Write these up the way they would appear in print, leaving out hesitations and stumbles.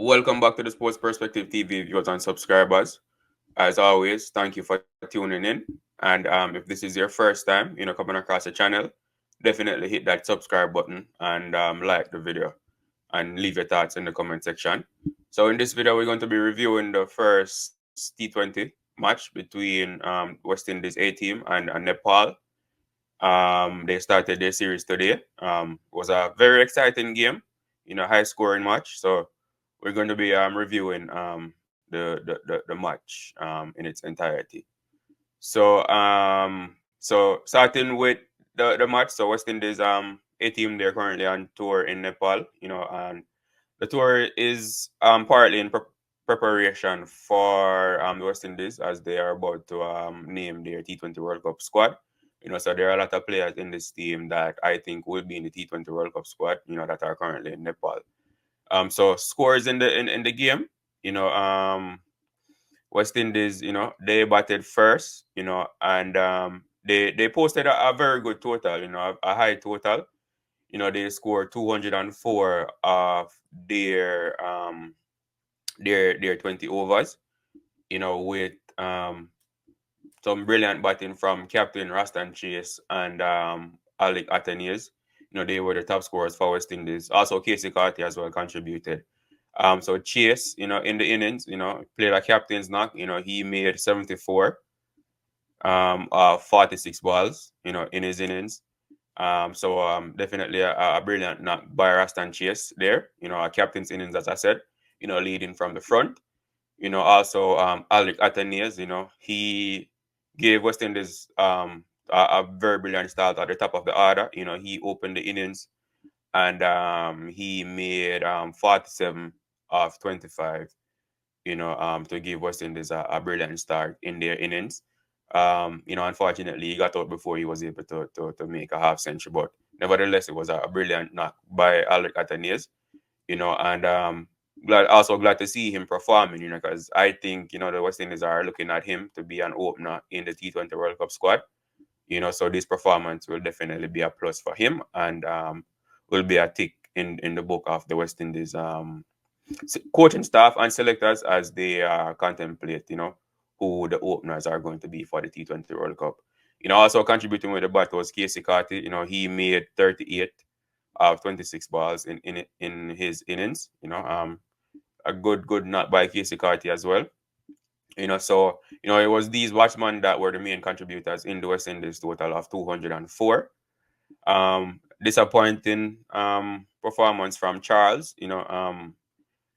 Welcome back to the Sports Perspective TV viewers and subscribers. As always, thank you for tuning in. And if this is your first time, coming across the channel, definitely hit that subscribe button and like the video and leave your thoughts in the comment section. So in this video, we're going to be reviewing the first T20 match between West Indies A team and Nepal. They started their series today. It was a very exciting game, high scoring match. So we're going to be reviewing the match in its entirety. So starting with the match, so West Indies A team, they're currently on tour in Nepal, and the tour is partly in preparation for the West Indies as they are about to name their T20 World Cup squad. So there are a lot of players in this team that I think will be in the T20 World Cup squad, that are currently in Nepal. So scores in the game, you know, West Indies, they batted first, and they posted a very good total, a high total. They scored 204 of their 20 overs, with some brilliant batting from Captain Rastan Chase and Alec Athanaze. They were the top scorers for West Indies. Also, Casey Carty as well contributed. So Chase, in the innings, played a captain's knock. He made 74 of 46 balls, in his innings. So definitely a brilliant knock by Rastan Chase there. A captain's innings, as I said, leading from the front. Also Alec Athanaze, he gave West Indies a very brilliant start at the top of the order. He opened the innings and he made 47 of 25, to give West Indies a brilliant start in their innings. Unfortunately, he got out before he was able to make a half century, but nevertheless, it was a brilliant knock by Alec Athanaze, and glad to see him performing, because I think, the West Indies are looking at him to be an opener in the T20 World Cup squad, so this performance will definitely be a plus for him and will be a tick in the book of the West Indies coaching staff and selectors as they contemplate, who the openers are going to be for the T20 World Cup. Also contributing with the bat was Casey Carty. He made 38 of 26 balls in his innings. A good knock by Casey Carty as well. So it was these watchmen that were the main contributors in the West Indies total of 204. Disappointing performance from Charles,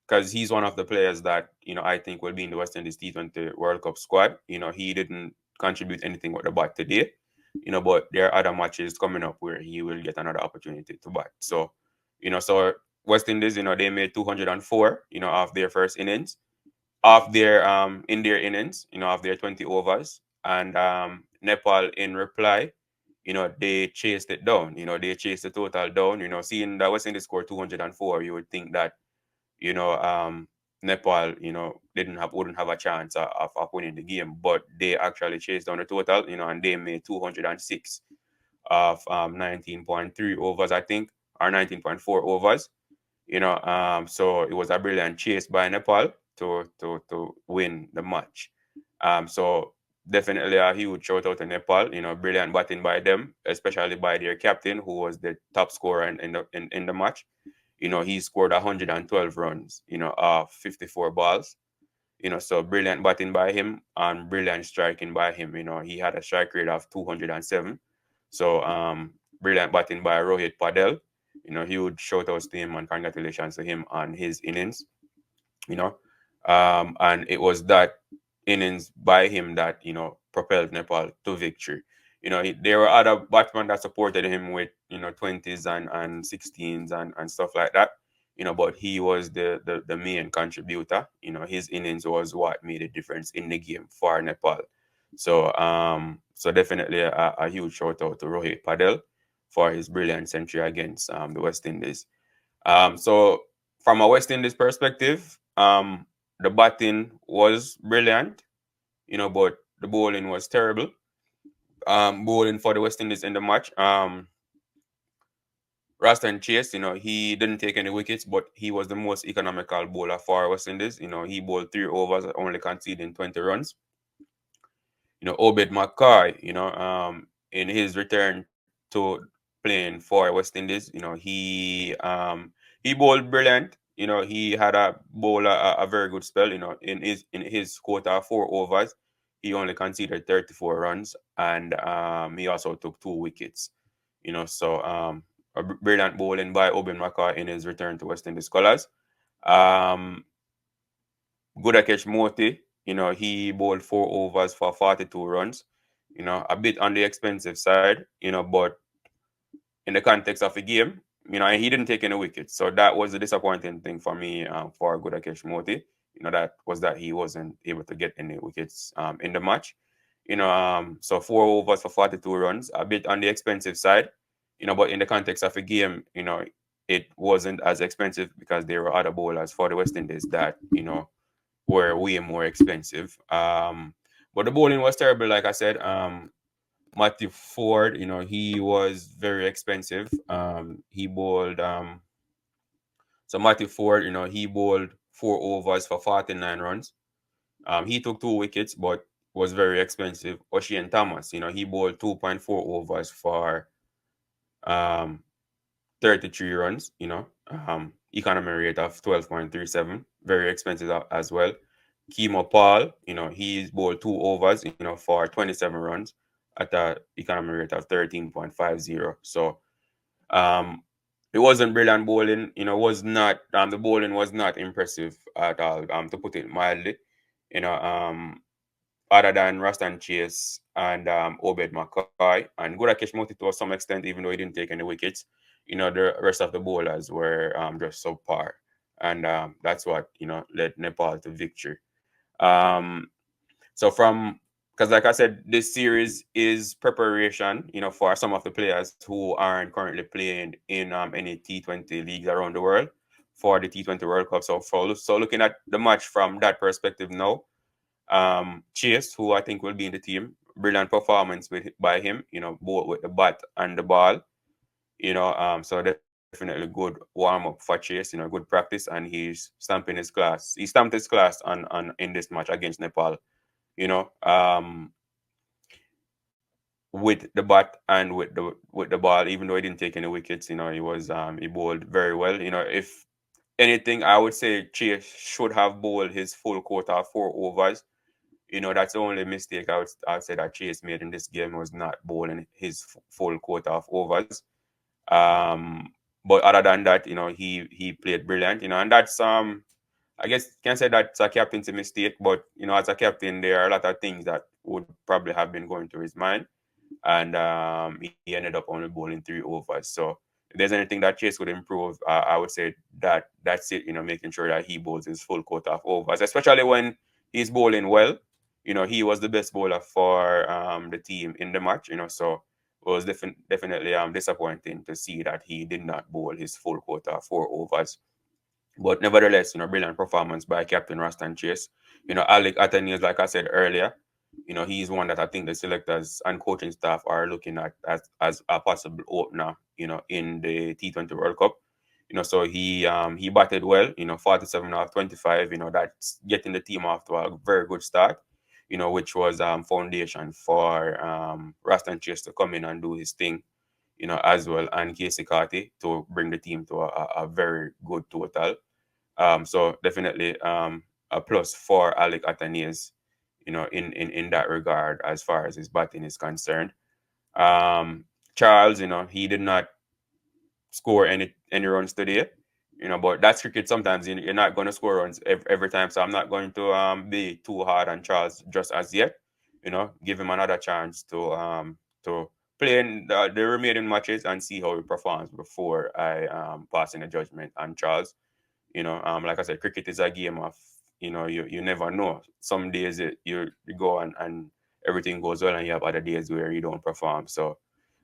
because he's one of the players that I think will be in the West Indies T20 World Cup squad. He didn't contribute anything with the bat today, but there are other matches coming up where he will get another opportunity to bat. So West Indies, they made 204, of their first innings, of their in their innings, of their 20 overs, and Nepal in reply, they chased it down. They chased the total down. Seeing that West Indies scored 204, you would think that you know, Nepal, wouldn't have a chance of winning the game, but they actually chased down the total, and they made 206 of 19.3 overs, I think, or 19.4 overs. So it was a brilliant chase by Nepal to win the match. So definitely a huge shout out to Nepal. Brilliant batting by them, especially by their captain, who was the top scorer in the match. He scored 112 runs, off 54 balls. So brilliant batting by him and brilliant striking by him. He had a strike rate of 207. So brilliant batting by Rohit Paudel. Huge shout outs to him and congratulations to him on his innings. And it was that innings by him that propelled Nepal to victory. There were other batsmen that supported him with 20s and 16s and stuff like that. But he was the main contributor. His innings was what made a difference in the game for Nepal. So definitely a huge shout out to Rohit Paudel for his brilliant century against the West Indies. So from a West Indies perspective, the batting was brilliant, but the bowling was terrible. Bowling for the West Indies in the match. Raston Chase, he didn't take any wickets, but he was the most economical bowler for West Indies. He bowled 3 overs, only conceding 20 runs. Obed McCoy, in his return to playing for West Indies, he bowled brilliant. He had a very good spell. In his quota of 4 overs, he only conceded 34 runs, and he also took 2 wickets. A brilliant bowling by Obed McCoy in his return to West Indies colours. Um, Gudakesh Moti, he bowled 4 overs for 42 runs. A bit on the expensive side, but in the context of the game, and he didn't take any wickets. So that was the disappointing thing for me for Gudakesh Moti. That was that he wasn't able to get any wickets in the match. So 4 overs for 42 runs, a bit on the expensive side, but in the context of the game, it wasn't as expensive because there were other bowlers for the West Indies that, were way more expensive. But the bowling was terrible, like I said. Matthew Ford, he was very expensive. He bowled so Matthew Ford, he bowled 4 overs for 49 runs. He took 2 wickets, but was very expensive. Ocean Thomas, he bowled 2.4 overs for um 33 runs, economy rate of 12.37, very expensive as well. Kimo Paul, he's bowled 2 overs, for 27 runs at a economy rate of 13.50. So um, it wasn't brilliant bowling, was not the bowling was not impressive at all, to put it mildly. You know, other than Rastan Chase and Obed McCoy and Gudakesh Moti to some extent, even though he didn't take any wickets, the rest of the bowlers were just subpar. And that's what, led Nepal to victory. Um, so from because like I said, this series is preparation, for some of the players who aren't currently playing in any T20 leagues around the world for the T20 World Cup. So looking at the match from that perspective now, Chase, who I think will be in the team, brilliant performance by him, both with the bat and the ball. So definitely good warm up for Chase, good practice, and he's stamping his class. He stamped his class on in this match against Nepal, you know, um, with the bat and with the ball, even though he didn't take any wickets, he bowled very well. If anything, I would say Chase should have bowled his full quota of 4 overs. That's the only mistake I would say that Chase made in this game was not bowling his full quota of overs. Um, but other than that, he played brilliant. And that's I guess can't say that's a captain's mistake, but as a captain, there are a lot of things that would probably have been going through his mind, and he ended up only bowling 3 overs. So if there's anything that Chase would improve, I would say that's it. Making sure that he bowls his full quota of overs, especially when he's bowling well. He was the best bowler for the team in the match. So it was definitely disappointing to see that he did not bowl his full quota of 4 overs. But nevertheless, brilliant performance by Captain Rastan Chase. Alec Athanaze, like I said earlier, he's one that I think the selectors and coaching staff are looking at as a possible opener, in the T20 World Cup. So he batted well, 47 out of 25, that's getting the team off to a very good start, which was foundation for Rastan Chase to come in and do his thing, as well, and Casey Carty to bring the team to a very good total. So definitely a plus for Alec Athanaze, in that regard as far as his batting is concerned. Um, Charles, he did not score any runs today. But that's cricket. Sometimes you're not going to score runs every time. So I'm not going to be too hard on Charles just as yet. Give him another chance to play in the remaining matches and see how he performs before I pass in a judgment on Charles. Like I said, cricket is a game of, you never know. Some days you go and everything goes well, and you have other days where you don't perform. So,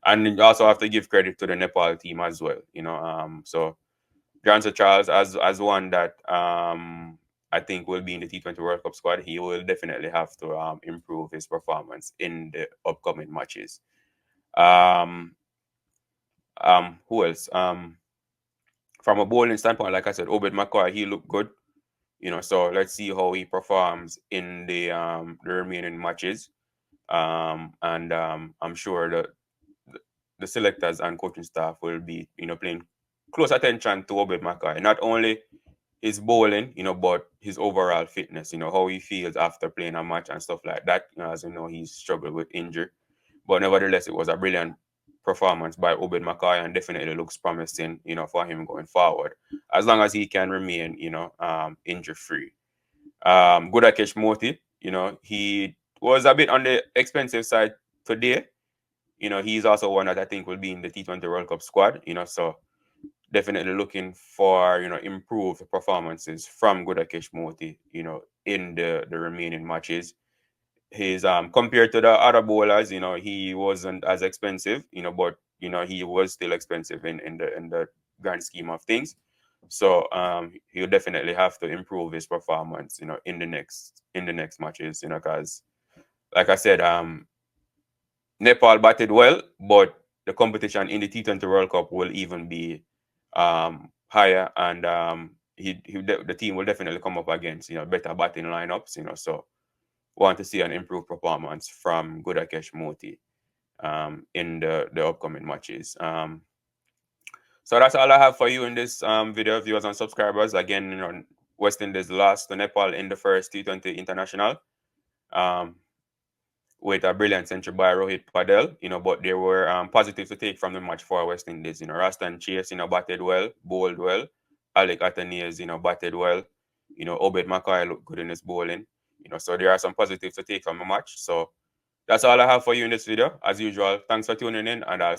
and you also have to give credit to the Nepal team as well. So Johnson Charles as one that I think will be in the T20 World Cup squad. He will definitely have to improve his performance in the upcoming matches. Um, who else? from a bowling standpoint, like I said, Obed McCoy, he looked good. So let's see how he performs in the remaining matches. And I'm sure that the selectors and coaching staff will be, paying close attention to Obed McCoy. Not only his bowling, but his overall fitness, how he feels after playing a match and stuff like that. As you know, he's struggled with injury. But nevertheless, it was a brilliant performance by Obed McCoy and definitely looks promising, for him going forward. As long as he can remain, injury free. Gudakesh Moti, he was a bit on the expensive side today. He's also one that I think will be in the T20 World Cup squad, so definitely looking for, improved performances from Gudakesh Moti, in the remaining matches. His compared to the other bowlers, he wasn't as expensive, but he was still expensive in the grand scheme of things. So he'll definitely have to improve his performance, in the next matches, because like I said, Nepal batted well, but the competition in the T20 World Cup will even be higher, and the team will definitely come up against better batting lineups. So want to see an improved performance from Gudakesh Moti in the upcoming matches. So that's all I have for you in this video, viewers and subscribers. Again, West Indies lost to Nepal in the first T20 International. With a brilliant century by Rohit Paudel, but there were positives to take from the match for West Indies. Rastan Chase, batted well, bowled well. Alec Athanaze, batted well. Obed McCoy looked good in his bowling. So there are some positives to take from the match. So that's all I have for you in this video. As usual, thanks for tuning in, and I'll see